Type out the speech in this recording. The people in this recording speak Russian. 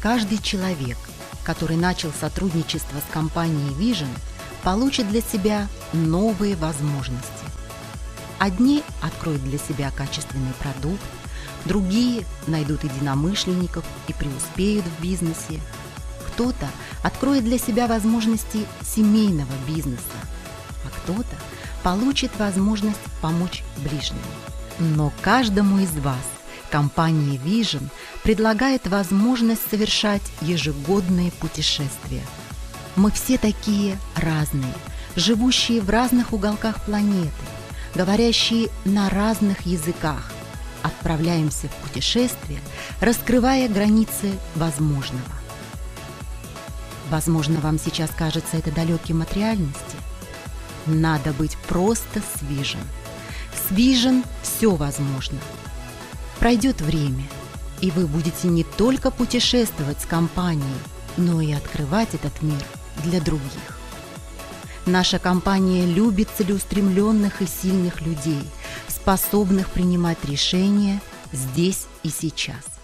Каждый человек, который начал сотрудничество с компанией Vision, получит для себя новые возможности. Одни откроют для себя качественный продукт, другие найдут единомышленников и преуспеют в бизнесе. Кто-то откроет для себя возможности семейного бизнеса, а кто-то получит возможность помочь ближнему. Но каждому из вас компания Vision предлагает возможность совершать ежегодные путешествия. Мы все такие разные, живущие в разных уголках планеты, говорящие на разных языках. Отправляемся в путешествие, раскрывая границы возможного. Возможно, вам сейчас кажется это далеким от реальности. Надо быть просто с Vision. С Vision все возможно. Пройдет время, и вы будете не только путешествовать с компанией, но и открывать этот мир для других. Наша компания любит целеустремленных и сильных людей, способных принимать решения здесь и сейчас.